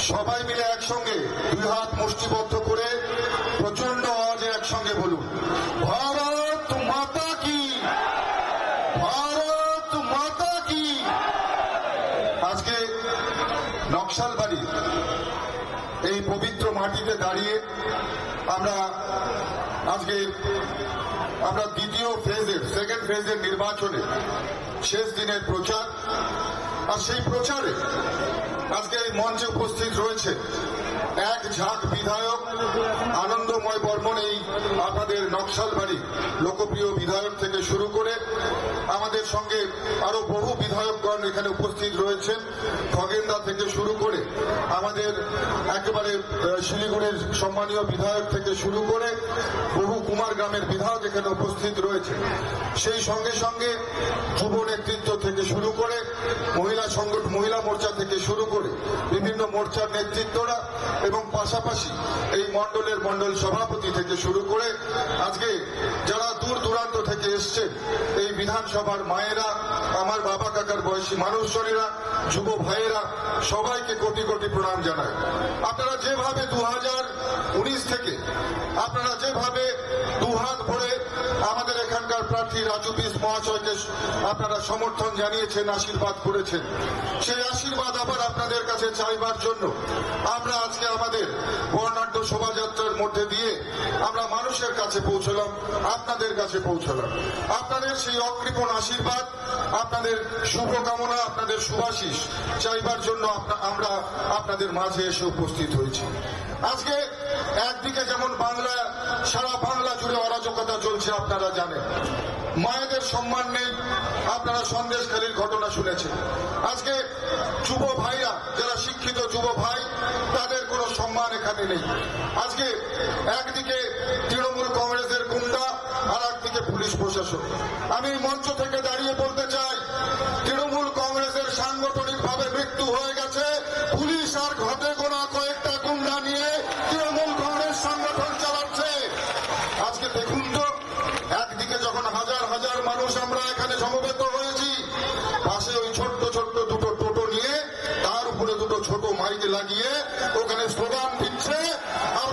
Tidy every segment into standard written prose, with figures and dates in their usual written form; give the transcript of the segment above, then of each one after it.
সবাই মিলে একসঙ্গে দুই হাত মুষ্টিবদ্ধ করে প্রচন্ড আওয়াজে একসঙ্গে বলুন, ভারত মাতা কি, ভারত মাতা কি। আজকে নকশালবাড়ি এই পবিত্র মাটিতে দাঁড়িয়ে আমরা দ্বিতীয় ফেজের, সেকেন্ড ফেজের নির্বাচনে শেষ দিনের প্রচার, আর সেই প্রচারে আজকে এই মঞ্চে উপস্থিত রয়েছে এক ঝাঁক বিধায়ক, আনন্দময় বর্মন, এই আপনাদের নকশালবাড়ি লোকপ্রিয় বিধায়ক থেকে শুরু করে আমাদের সঙ্গে আরো বহু বিধায়কগণ এখানে উপস্থিত রয়েছেন, খগেনদা থেকে শুরু করে আমাদের একেবারে শিলিগুড়ির সম্মানীয় বিধায়ক থেকে শুরু করে বহু কুমারগ্রামের বিধায়ক এখানে উপস্থিত রয়েছে। সেই সঙ্গে সঙ্গে যুব নেতৃত্ব থেকে শুরু করে মহিলা মোর্চা থেকে শুরু করে বিভিন্ন মোর্চার নেতৃত্বরা এবং পাশাপাশি এই মণ্ডলের মণ্ডল সভাপতি থেকে শুরু করে আজকে যারা দূর দূরান্ত থেকে এসছেন, এই বিধানসভার মায়েরা, আমার বাবা কাকার বয়সী মানুষজনেরা, যুব ভাইয়েরা, সবাইকে কোটি কোটি প্রণাম জানাই। আপনারা যেভাবে 2019 থেকে আপনারা যেভাবে দুহাত ভরে আমাদের এখানকার প্রার্থী রাজু বিস মহাশয়কে আপনারা সমর্থন জানিয়েছেন, আশীর্বাদ করেছেন, সেই আশীর্বাদ আবার আপনাদের কাছে চাইবার জন্য আমরা আজকে আমাদের বর্ণাঢ্য শোভাযাত্রার মধ্যে দিয়ে আমরা মানুষের কাছে পৌঁছলাম, আপনাদের কাছে পৌঁছলাম। আপনাদের সেই অকৃপণ আশীর্বাদ, আপনাদের শুভকামনা, আপনাদের শুভাশিস চাইবার জন্য আমরা আপনাদের মাঝে এসে উপস্থিত হয়েছি। আজকে একদিকে যেমন সারা বাংলা জুড়ে অরাজকতা চলছে, আপনারা জানেন, মায়েদের সম্মান নেই, আপনারা সন্দেশখালীর ঘটনা শুনেছেন। আজকে যুব ভাইরা, যারা শিক্ষিত যুব ভাই, তাদের কোনো সম্মান এখানে নেই। আজকে একদিকে তৃণমূল কংগ্রেসের গুন্ডা, আর একদিকে পুলিশ প্রশাসন। আমি মঞ্চ থেকে দাঁড়িয়ে বলতে চাই, তৃণমূল কংগ্রেসের সাংগঠনিকভাবে মৃত্যু হয়ে গেছে, পুলিশ আর ঘটে গোনা কয়েকটা গুন্ডা নিয়ে তৃণমূল কংগ্রেস সংগঠন চালাচ্ছে। আজকে দেখুন তো, একদিকে যখন হাজার হাজার মানুষ আমরা এখানে সমবেত হয়েছি, পাশে ওই ছোট্ট ছোট্ট দুটো টোটো নিয়ে তার উপরে দুটো ছোট মাইক লাগিয়ে ওখানে স্লোগান দিচ্ছে, আর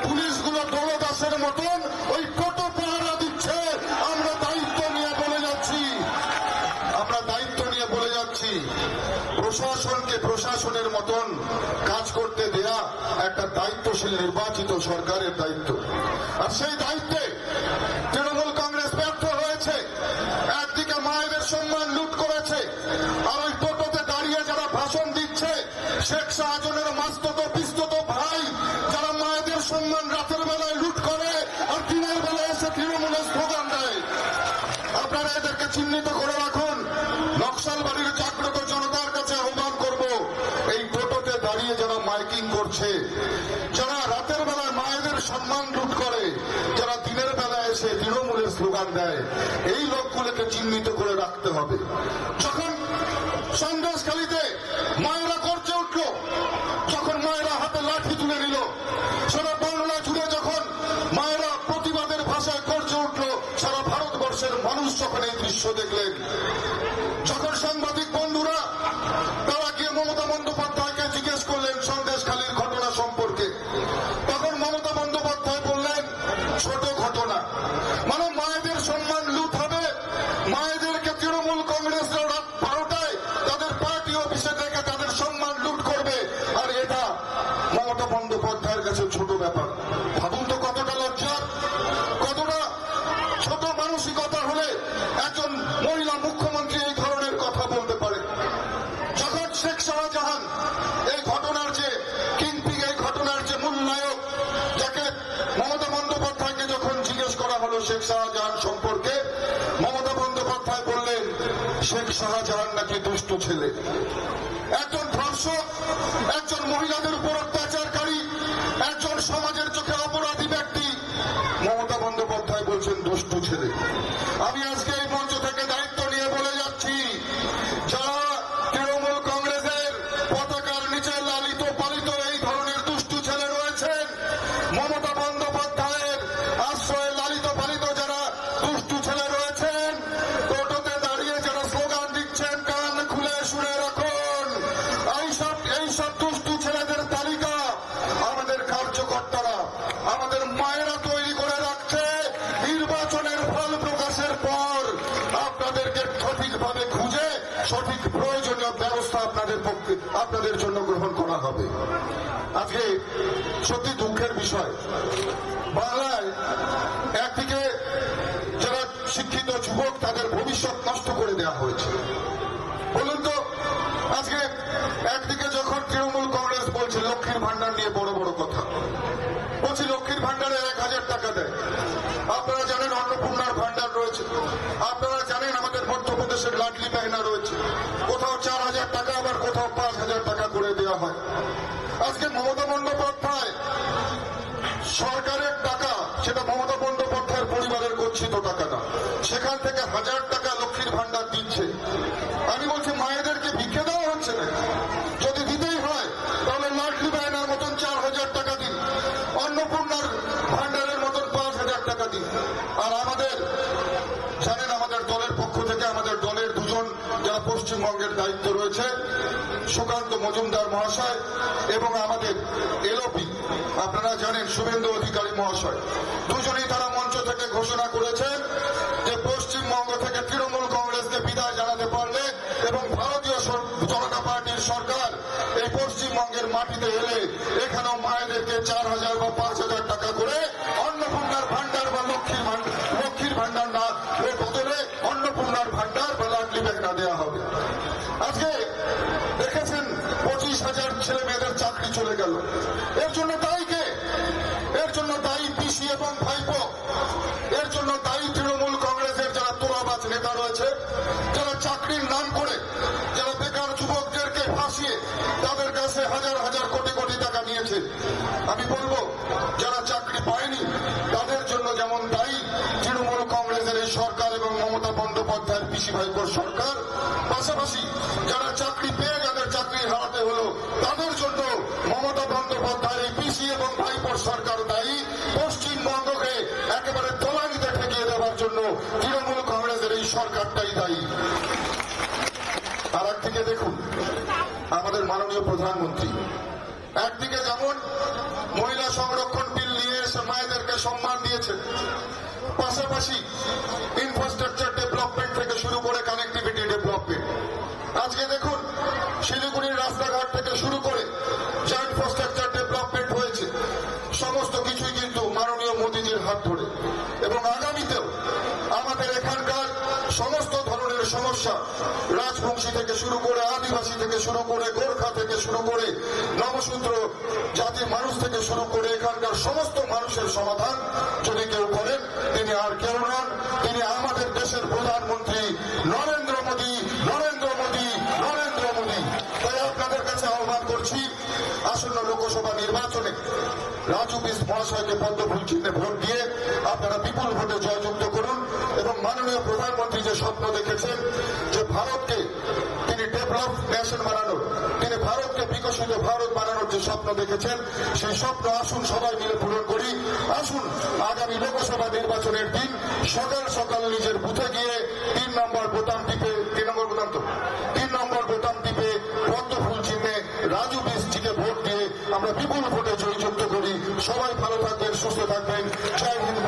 পুলিশগুলো দৌড়দাসের মতন ওই টোটো পাহারা দিচ্ছে। আমরা দায়িত্ব নিয়ে বলে যাচ্ছি, প্রশাসনকে প্রশাসনের মতন কাজ করতে দেয়া একটা দায়িত্বশীল নির্বাচিত সরকারের দায়িত্ব। আর সেই দায়িত্বে তৃণমূল কংগ্রেস ব্যর্থ হয়েছে। একদিকে মায়েদের সম্মান লুট করেছে, আর ওই টোটোতে দাঁড়িয়ে যারা ভাষণ দিচ্ছে, শেখ শাহজাহানের মাস্তত পিস্তত ভাই, যারা মায়েদের সম্মান রাতের বেলায় লুট করে আর দিনের বেলায় এসে তৃণমূলের স্লোগান দেয়। আপনারা এদেরকে চিহ্নিত করে রাখুন। নকশালবাড়ির জাগ্রত জনতার কাছে আহ্বান করব, এই টোটোতে দাঁড়িয়ে যারা মাইকিং করছে, যারা রাতের বেলায় মায়েদের সম্মান লুট করে, যারা দিনের বেলায় এসে তৃণমূলের স্লোগান দেয়, এই লোকগুলোকে চিহ্নিত করে রাখতে হবে। যখন সন্দেশখালীতে মায়েরা গর্জে উঠল, যখন মায়েরা হাতে লাঠি তুলে নিল, সারা বাংলা জুড়ে যখন মায়েরা প্রতিবাদের ভাষায় গর্জে উঠল, সারা ভারতবর্ষের মানুষ যখন এই দৃশ্য দেখলেন, যখন সাংবাদিক বন্ধুরা তারা গিয়ে মমতা বন্দ্যোপাধ্যায়কে জিজ্ঞেস করলেন সন্দেশখালীর ঘটনা সম্পর্কে, তখন মমতা বন্দ্যোপাধ্যায় বললেন ছোট ঘটনা, মানে মায়েদের সম্মান লুট হবে, মায়েদেরকে তৃণমূল কংগ্রেসরা রাত 12টায় তাদের পার্টি অফিসে ডেকে তাদের সম্মান লুট করবে, আর এটা মমতা বন্দ্যোপাধ্যায়ের কাছে ছোট ব্যাপার। ভাবুন তো কতটা লজ্জার, কতটা ছোট মানসিকতা হলে একজন মহিলা মুখ্যমন্ত্রী এই ধরনের কথা বলতে পারে। যখন শেখ শাহজাহান এই ঘটনার যে কিংপিং, এই ঘটনার যে মূল নায়ক, যাকে মমতা বন্দ্যোপাধ্যায়কে যখন জিজ্ঞেস করা হলো শেখ শাহজাহান সম্পর্কে, মমতা বন্দ্যোপাধ্যায় বললেন শেখ শাহজাহান নাকি দুষ্ট ছেলে, একজন ধর্ষক, একজন মহিলাদের উপর অত্যাচারকারী, একজন সমাজের চোখে অপরাধী ব্যক্তি। মমতা বন্দ্যোপাধ্যায় বলছেন দুষ্টু ছেলে। আমি আজকে এই মঞ্চ থেকে দায়িত্ব নিয়ে বলে যাচ্ছি, যারা তৃণমূল কংগ্রেসের পতাকার নিচে লালিত পালিত এই ধরনের দুষ্টু ছেলে রয়েছেন, মমতা বন্দ্যোপাধ্যায়ের আশ্রয়ে লালিত পালিত যারা দুষ্টু ছেলে রয়েছেন, টোটোতে দাঁড়িয়ে যারা স্লোগান দিচ্ছেন, কান খুলে শুনে রাখুন, এই ব্যবস্থা আপনাদের জন্য গ্রহণ করা হবে। আজকে সত্যি দুঃখের বিষয়, বাংলায় একদিকে যারা শিক্ষিত যুবক তাদের ভবিষ্যৎ নষ্ট করে দেওয়া হয়েছে। বলুন তো, আজকে একদিকে যখন তৃণমূল কংগ্রেস বলছে লক্ষ্মীর ভান্ডার নিয়ে বড় বড় কথা বলছি, লক্ষ্মীর ভান্ডারে 1000 টাকা দেয়। আপনারা জানেন অন্নপূর্ণার ভান্ডার রয়েছে, আপনারা জানেন আমাদের মধ্যপ্রদেশের লাডলি বাহিনা রয়েছে, কোথাও 4000 টাকা আবার কোথাও 5000 টাকা করে দেওয়া হয়। আজকে মমতা বন্দ্যোপাধ্যায় সরকারের টাকা, সেটা মমতা বন্দ্যোপাধ্যায়ের পরিবারের গচ্ছিত টাকা না, সেখান থেকে 1000 টাকা লক্ষ্মীর ভান্ডার দিচ্ছে। আমি বলছি মায়েদেরকে ভিক্ষে দেওয়া হচ্ছে না? যদি দিতেই হয় তাহলে লাডলি বাহিনার মতন 4000 টাকা দিন, অন্নপূর্ণার ভান্ডারের মতন 5000 টাকা দিন। আর আমাদের জানেন আমাদের দলের পক্ষ থেকে আমাদের দলের দুজন যারা পশ্চিমবঙ্গের দায়িত্ব রয়েছে, সুকান্ত মজুমদার মহাশয় এবং আমাদের এলওপি আপনারা জানেন শুভেন্দু অধিকারী মহাশয়, দুজনেই তারা মঞ্চ থেকে ঘোষণা করেছেন যে পশ্চিমবঙ্গ থেকে তৃণমূল কংগ্রেসকে বিদায় জানাতে পারলে এবং ভারতীয় জনতা পার্টির সরকার এই পশ্চিমবঙ্গের মাটিতে এলে এখানেও মায়েদেরকে 4000 বা 5000 টাকা করে অন্নপূর্ণার ভান্ডার বা লক্ষ্মীর ভান্ডার না, এর বদলে অন্নপূর্ণার ভান্ডার বা লাডলি বাহিনা দেওয়া হবে। আজকে দেখেছেন 25,000 ছেলে মেয়েদের চাকরি চলে গেল। এর জন্য দায়ী কে? এর জন্য দায়ী পিসি এবং ভাইপো, এর জন্য দায়ী তৃণমূল কংগ্রেসের যারা তোলাবাজ নেতা রয়েছে, যারা চাকরির নাম করে যারা বেকার যুবকদেরকে ফাঁসিয়ে তাদের কাছে হাজার হাজার কোটি কোটি টাকা নিয়েছে। আমি বলবো যারা চাকরি পায়নি তাদের জন্য যেমন দায়ী তৃণমূল কংগ্রেসের এই সরকার এবং মমতা বন্দ্যোপাধ্যায়ের পিসি ভাইপোর সরকার, পাশাপাশি যারা চাকরি পেয়ে যাদের চাকরি হারাতে হলো তাদের জন্য মমতা বন্দ্যোপাধ্যায়ের এই পিসি এবং ভাইপোর সরকার দায়ী। পশ্চিমবঙ্গকে একেবারে তলানিতে ঠেকিয়ে দেওয়ার জন্য তৃণমূল কংগ্রেসের এই সরকারটাই দায়ী। আর একদিকে দেখুন আমাদের মাননীয় প্রধানমন্ত্রী একদিকে যেমন মহিলা সংরক্ষণ বিল নিয়ে এসে মায়েদেরকে সম্মান দিয়েছেন, পাশাপাশি ইনফ্রাস্ট্রাকচার ডেভেলপমেন্ট থেকে শুরু করে কানেক্টিভিটি ডেভেলপমেন্ট, আজকে দেখুন শিলিগুড়ির রাস্তাঘাট থেকে শুরু করে যা ইনফ্রাস্ট্রাকচার ডেভেলপমেন্ট হয়েছে সমস্ত কিছুই কিন্তু মাননীয় মোদীজির হাত ধরে। এবং আগামীতেও আমাদের এখানকার সমস্ত ধরনের সমস্যা, রাজবংশী থেকে শুরু করে আদিবাসী থেকে শুরু করে গোর্খা থেকে শুরু করে নবশূদ্র জাতির মানুষ থেকে শুরু করে এখানকার সমস্ত মানুষের সমাধান যদি কেউ করেন তিনি আর কেউ নন, তিনি আমাদের দেশের প্রধানমন্ত্রী নরেন্দ্র মোদী, নরেন্দ্র মোদী, নরেন্দ্র মোদী। তাই আপনাদের কাছে আহ্বান করছি আসন্ন লোকসভা নির্বাচনে রাজু বিস মহাশয়কে পদ্মফুল চিহ্নে ভোট দিয়ে আপনারা বিপুল ভোটে জয়যুক্ত করুন। এবং মাননীয় প্রধানমন্ত্রী যে স্বপ্ন দেখেছেন যে ভারতকে তিনি ডেভেলপ নেশন বানানোর, তিনি ভারতকে বিকশিত ভারত বানানোর যে স্বপ্ন দেখেছেন সেই স্বপ্ন আসুন সবাই মিলে পূরণ করি। আসুন আগামী লোকসভা নির্বাচনের দিন সকাল সকাল নিজের বুথে গিয়ে 3 নম্বর বোতাম টিপে পদ্মফুল চিহ্নে রাজু বিসজিকে ভোট দিয়ে আমরা বিপুল ভোটে জয়যুক্ত করি। সবাই ভালো থাকবেন, সুস্থ থাকবেন। জয় হিন্দ।